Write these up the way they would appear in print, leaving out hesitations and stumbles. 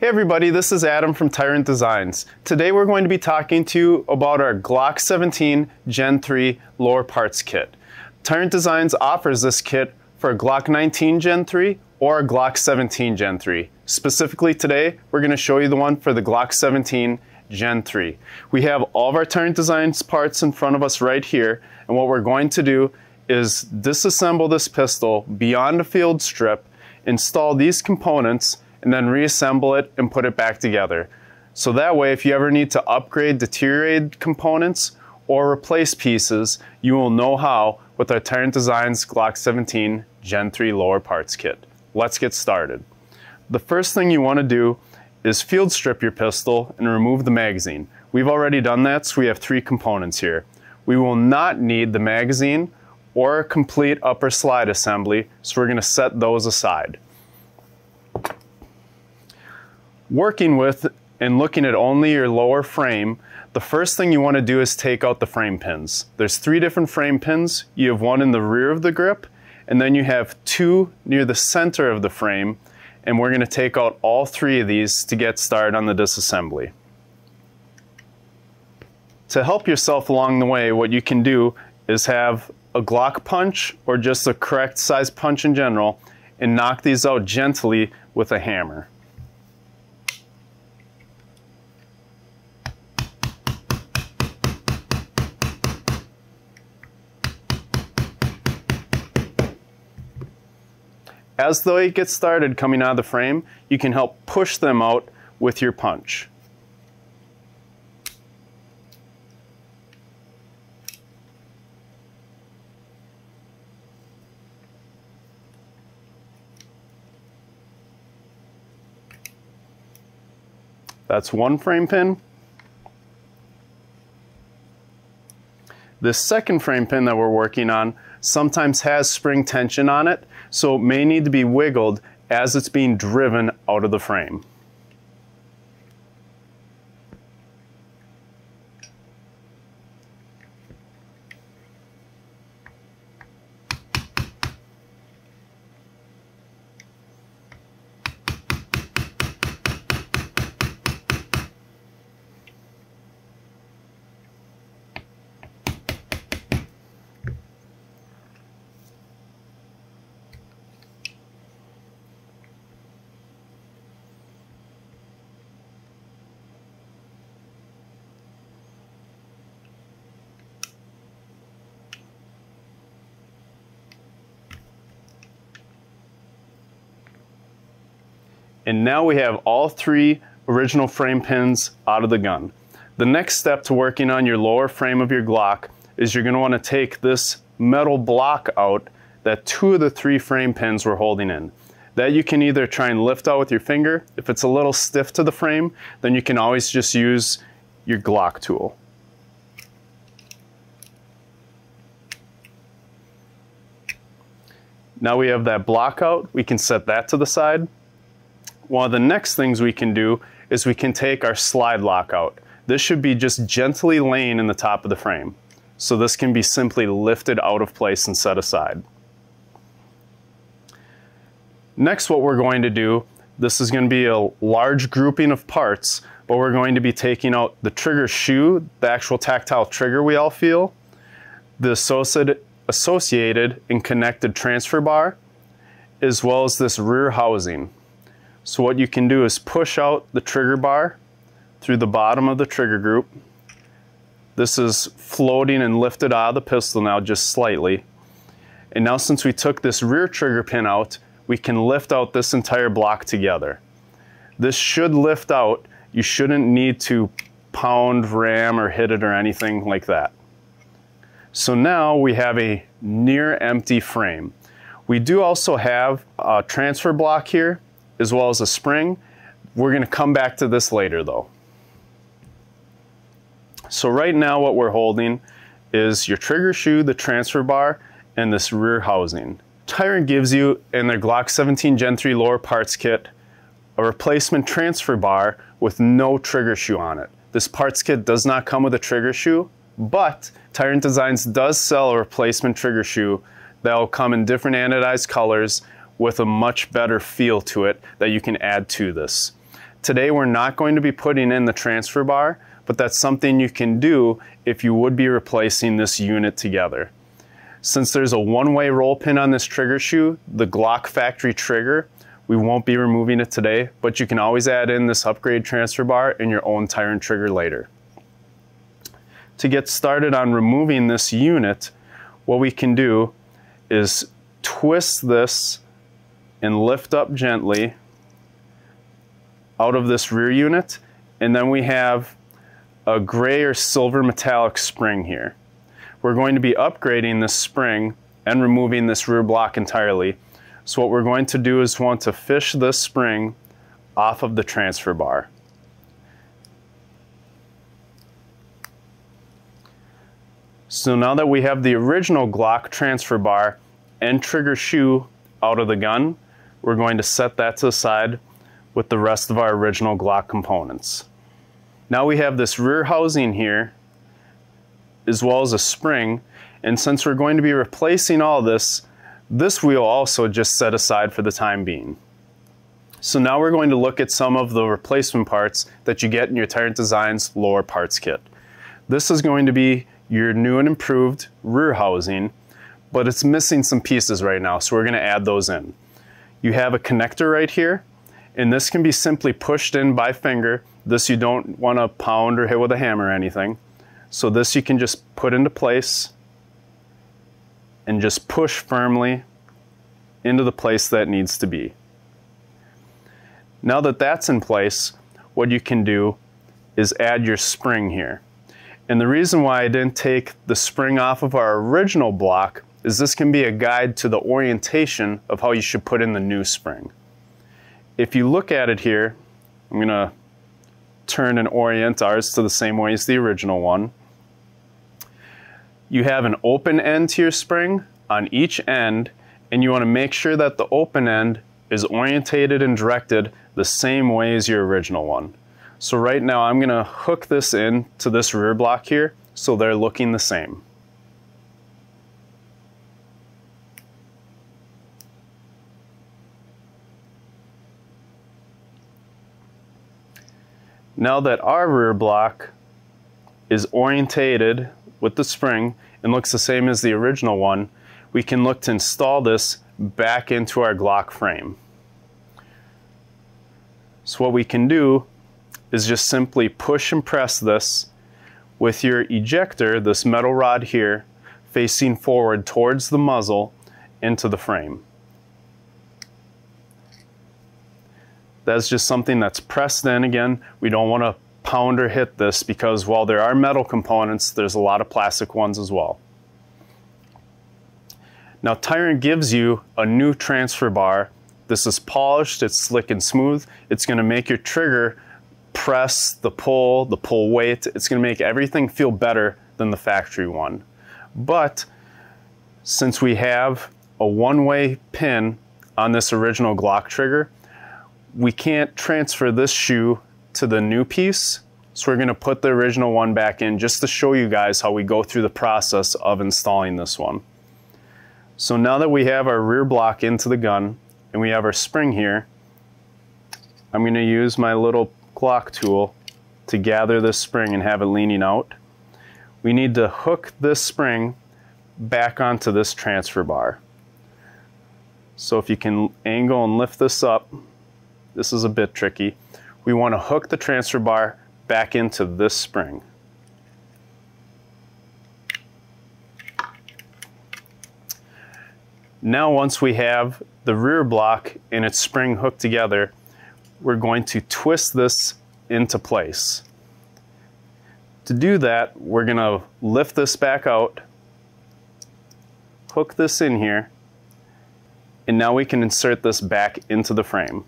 Hey everybody, this is Adam from Tyrant Designs. Today we're going to be talking to you about our Glock 17 Gen 3 lower parts kit. Tyrant Designs offers this kit for a Glock 19 Gen 3 or a Glock 17 Gen 3. Specifically today, we're going to show you the one for the Glock 17 Gen 3. We have all of our Tyrant Designs parts in front of us right here, and what we're going to do is disassemble this pistol beyond a field strip, install these components, and then reassemble it and put it back together. So that way, if you ever need to upgrade deteriorated components or replace pieces, you will know how with our Tyrant Designs Glock 17 Gen 3 lower parts kit. Let's get started. The first thing you want to do is field strip your pistol and remove the magazine. We've already done that, so we have three components here. We will not need the magazine or a complete upper slide assembly, so we're going to set those aside. Working with and looking at only your lower frame, the first thing you want to do is take out the frame pins. There's three different frame pins. You have one in the rear of the grip, and then you have two near the center of the frame, and we're going to take out all three of these to get started on the disassembly. To help yourself along the way, what you can do is have a Glock punch or just a correct size punch in general and knock these out gently with a hammer. As they get started coming out of the frame, you can help push them out with your punch. That's one frame pin. This second frame pin that we're working on sometimes has spring tension on it, so it may need to be wiggled as it's being driven out of the frame. And now we have all three original frame pins out of the gun. The next step to working on your lower frame of your Glock is you're going to want to take this metal block out that two of the three frame pins were holding in. That you can either try and lift out with your finger. If it's a little stiff to the frame, then you can always just use your Glock tool. Now we have that block out, we can set that to the side. One of the next things we can do is we can take our slide lock out. This should be just gently laying in the top of the frame. So this can be simply lifted out of place and set aside. Next, what we're going to do, this is going to be a large grouping of parts, but we're going to be taking out the trigger shoe, the actual tactile trigger we all feel, the associated and connected transfer bar, as well as this rear housing. So what you can do is push out the trigger bar through the bottom of the trigger group. This is floating and lifted out of the pistol now just slightly. And now since we took this rear trigger pin out, we can lift out this entire block together. This should lift out. You shouldn't need to pound, ram, or hit it or anything like that. So now we have a near empty frame. We do also have a transfer block here, as well as a spring. We're going to come back to this later though. So right now what we're holding is your trigger shoe, the transfer bar, and this rear housing. Tyrant gives you in their Glock 17 Gen 3 lower parts kit a replacement transfer bar with no trigger shoe on it. This parts kit does not come with a trigger shoe, but Tyrant Designs does sell a replacement trigger shoe that will come in different anodized colors with a much better feel to it that you can add to this. Today we're not going to be putting in the transfer bar, but that's something you can do if you would be replacing this unit together. Since there's a one-way roll pin on this trigger shoe, the Glock factory trigger, we won't be removing it today, but you can always add in this upgrade transfer bar in your own Tyrant trigger later. To get started on removing this unit, what we can do is twist this and lift up gently out of this rear unit, and then we have a gray or silver metallic spring here. We're going to be upgrading this spring and removing this rear block entirely. So what we're going to do is want to fish this spring off of the transfer bar. So now that we have the original Glock transfer bar and trigger shoe out of the gun, we're going to set that to the side with the rest of our original Glock components. Now we have this rear housing here, as well as a spring, and since we're going to be replacing all this wheel also just set aside for the time being. So now we're going to look at some of the replacement parts that you get in your Tyrant Designs lower parts kit. This is going to be your new and improved rear housing, but it's missing some pieces right now, so we're going to add those in. You have a connector right here, and this can be simply pushed in by finger. This you don't want to pound or hit with a hammer or anything. So this you can just put into place and just push firmly into the place that needs to be. Now that that's in place, what you can do is add your spring here. And the reason why I didn't take the spring off of our original block is this can be a guide to the orientation of how you should put in the new spring. If you look at it here, I'm going to turn and orient ours to the same way as the original one. You have an open end to your spring on each end, and you want to make sure that the open end is orientated and directed the same way as your original one. So right now I'm going to hook this in to this rear block here so they're looking the same. Now that our rear block is orientated with the spring and looks the same as the original one, we can look to install this back into our Glock frame. So what we can do is just simply push and press this with your ejector, this metal rod here, facing forward towards the muzzle into the frame. That's just something that's pressed in. Again, we don't want to pound or hit this because while there are metal components, there's a lot of plastic ones as well. Now Tyrant gives you a new transfer bar. This is polished, it's slick and smooth. It's going to make your trigger press, the pull weight. It's going to make everything feel better than the factory one. But since we have a one-way pin on this original Glock trigger, we can't transfer this shoe to the new piece, so we're going to put the original one back in just to show you guys how we go through the process of installing this one. So now that we have our rear block into the gun and we have our spring here, I'm going to use my little Glock tool to gather this spring and have it leaning out. We need to hook this spring back onto this transfer bar. So if you can angle and lift this up, this is a bit tricky. We want to hook the transfer bar back into this spring. Now once we have the rear block and its spring hooked together, we're going to twist this into place. To do that, we're going to lift this back out, hook this in here, and now we can insert this back into the frame.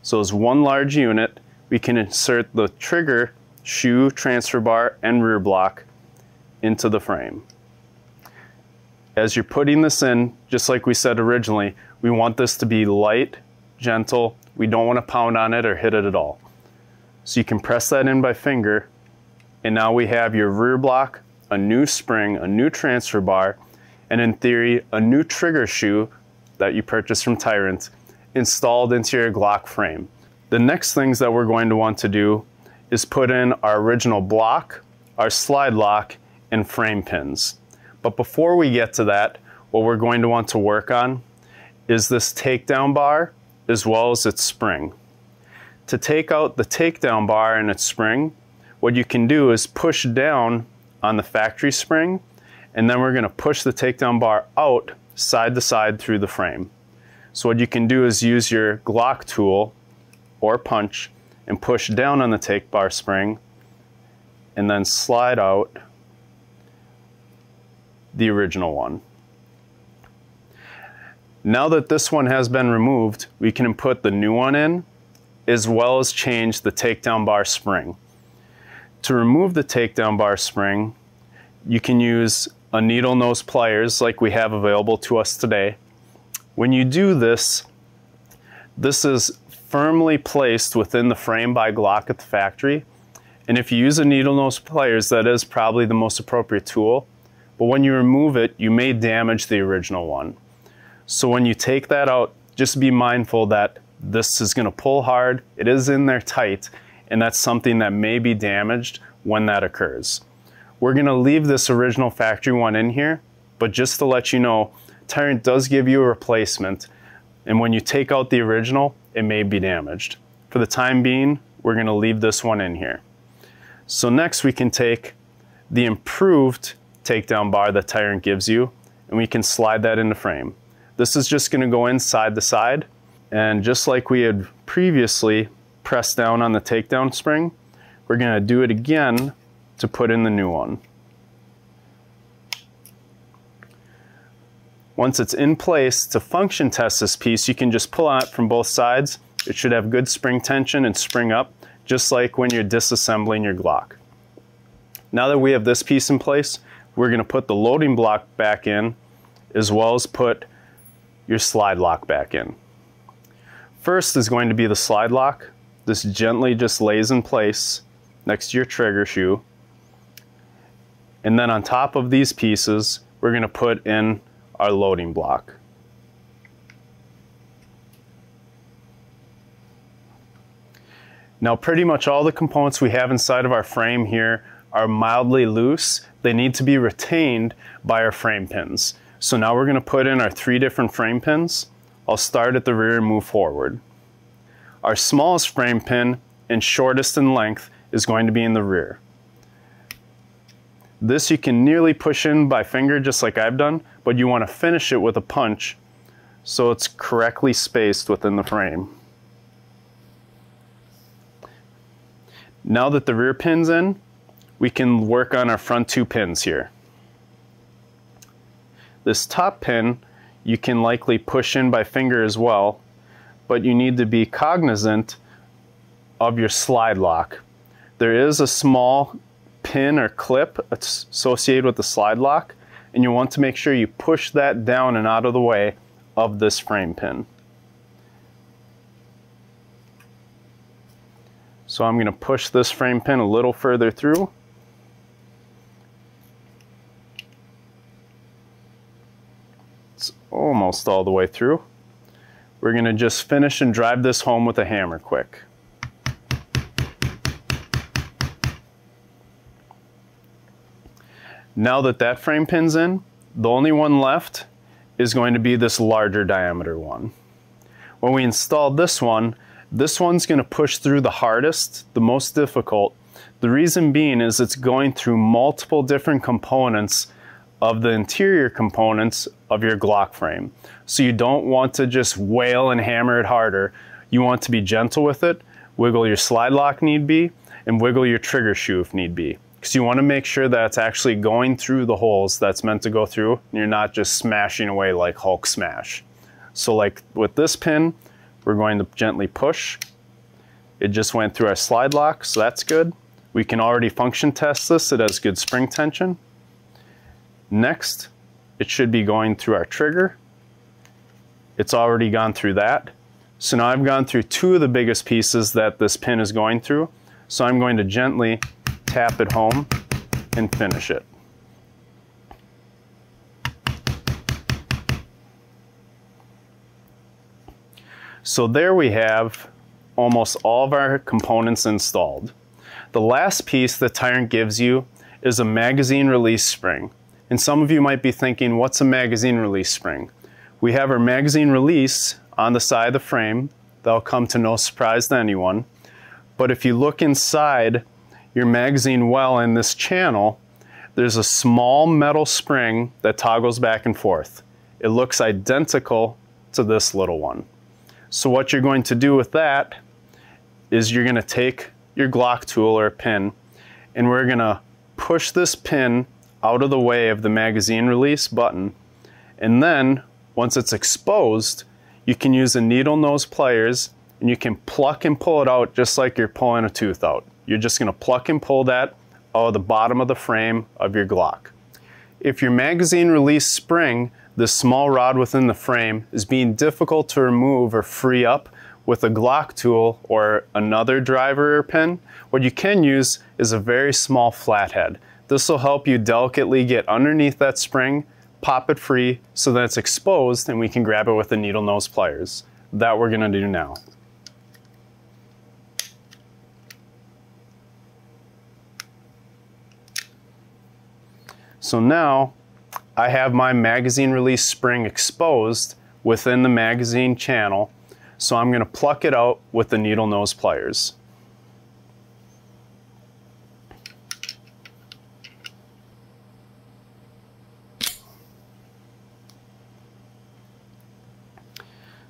So as one large unit, we can insert the trigger, shoe, transfer bar, and rear block into the frame. As you're putting this in, just like we said originally, we want this to be light, gentle. We don't want to pound on it or hit it at all. So you can press that in by finger, and now we have your rear block, a new spring, a new transfer bar, and in theory, a new trigger shoe that you purchased from Tyrant installed into your Glock frame. The next things that we're going to want to do is put in our original block, our slide lock, and frame pins. But before we get to that, what we're going to want to work on is this takedown bar as well as its spring. To take out the takedown bar and its spring, what you can do is push down on the factory spring, and then we're going to push the takedown bar out side to side through the frame. So what you can do is use your Glock tool or punch and push down on the take bar spring and then slide out the original one. Now that this one has been removed, we can put the new one in as well as change the takedown bar spring. To remove the takedown bar spring, you can use a needle nose pliers like we have available to us today. When you do this, this is firmly placed within the frame by Glock at the factory. And if you use a needle nose pliers, that is probably the most appropriate tool. But when you remove it, you may damage the original one. So when you take that out, just be mindful that this is going to pull hard. It is in there tight, and that's something that may be damaged when that occurs. We're going to leave this original factory one in here, but just to let you know, Tyrant does give you a replacement, and when you take out the original, it may be damaged. For the time being, we're going to leave this one in here. So next we can take the improved takedown bar that Tyrant gives you, and we can slide that into frame. This is just going to go in side to side, and just like we had previously pressed down on the takedown spring, we're going to do it again to put in the new one. Once it's in place, to function test this piece, you can just pull on it from both sides. It should have good spring tension and spring up, just like when you're disassembling your Glock. Now that we have this piece in place, we're going to put the loading block back in, as well as put your slide lock back in. First is going to be the slide lock. This gently just lays in place next to your trigger shoe. And then on top of these pieces, we're going to put in our loading block. Now pretty much all the components we have inside of our frame here are mildly loose. They need to be retained by our frame pins. So now we're going to put in our 3 different frame pins. I'll start at the rear and move forward. Our smallest frame pin and shortest in length is going to be in the rear. This you can nearly push in by finger just like I've done, but you want to finish it with a punch so it's correctly spaced within the frame. Now that the rear pin's in, we can work on our front 2 pins here. This top pin you can likely push in by finger as well, but you need to be cognizant of your slide lock. There is a small pin or clip associated with the slide lock, and you want to make sure you push that down and out of the way of this frame pin. So I'm going to push this frame pin a little further through. It's almost all the way through. We're going to just finish and drive this home with a hammer quick. Now that that frame pin's in, the only one left is going to be this larger diameter one. When we install this one's going to push through the hardest, the most difficult. The reason being is it's going through multiple different components of the interior components of your Glock frame. So you don't want to just wail and hammer it harder. You want to be gentle with it, wiggle your slide lock need be, and wiggle your trigger shoe if need be. Because you want to make sure that it's actually going through the holes that's meant to go through, and you're not just smashing away like Hulk smash. So like with this pin, we're going to gently push. It just went through our slide lock, so that's good. We can already function test this. It has good spring tension. Next, it should be going through our trigger. It's already gone through that. So now I've gone through 2 of the biggest pieces that this pin is going through. So I'm going to gently tap it home and finish it. So there we have almost all of our components installed. The last piece that Tyrant gives you is a magazine release spring. And some of you might be thinking, what's a magazine release spring? We have our magazine release on the side of the frame. That'll come to no surprise to anyone. But if you look inside your magazine well in this channel, there's a small metal spring that toggles back and forth. It looks identical to this little one. So what you're going to do with that is you're going to take your Glock tool or pin, and we're going to push this pin out of the way of the magazine release button, and then once it's exposed, you can use the needle nose pliers and you can pluck and pull it out just like you're pulling a tooth out. You're just going to pluck and pull that out of the bottom of the frame of your Glock. If your magazine release spring, this small rod within the frame, is being difficult to remove or free up with a Glock tool or another driver or pin, what you can use is a very small flathead. This will help you delicately get underneath that spring, pop it free so that it's exposed and we can grab it with the needle nose pliers. That we're going to do now. So now I have my magazine release spring exposed within the magazine channel, so I'm going to pluck it out with the needle nose pliers.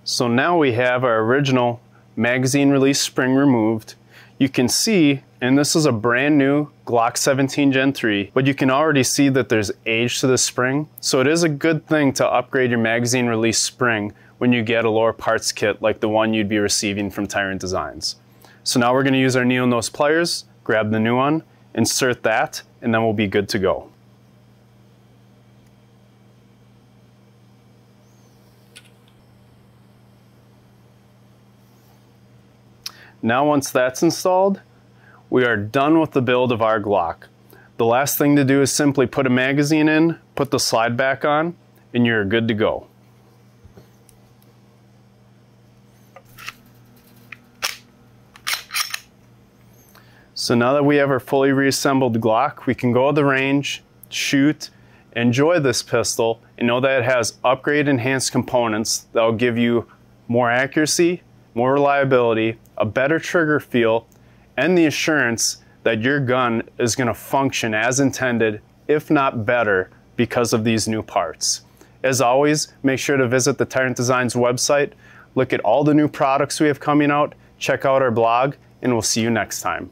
So now we have our original magazine release spring removed. You can see, and this is a brand new Glock 17 Gen 3, but you can already see that there's age to the spring. So it is a good thing to upgrade your magazine release spring when you get a lower parts kit like the one you'd be receiving from Tyrant Designs. So now we're going to use our needle nose pliers, grab the new one, insert that, and then we'll be good to go. Now once that's installed, we are done with the build of our Glock. The last thing to do is simply put a magazine in, put the slide back on, and you're good to go. So now that we have our fully reassembled Glock, we can go to the range, shoot, enjoy this pistol, and know that it has upgrade enhanced components that will give you more accuracy, more reliability, a better trigger feel, and the assurance that your gun is going to function as intended, if not better, because of these new parts. As always, make sure to visit the Tyrant Designs website, look at all the new products we have coming out, check out our blog, and we'll see you next time.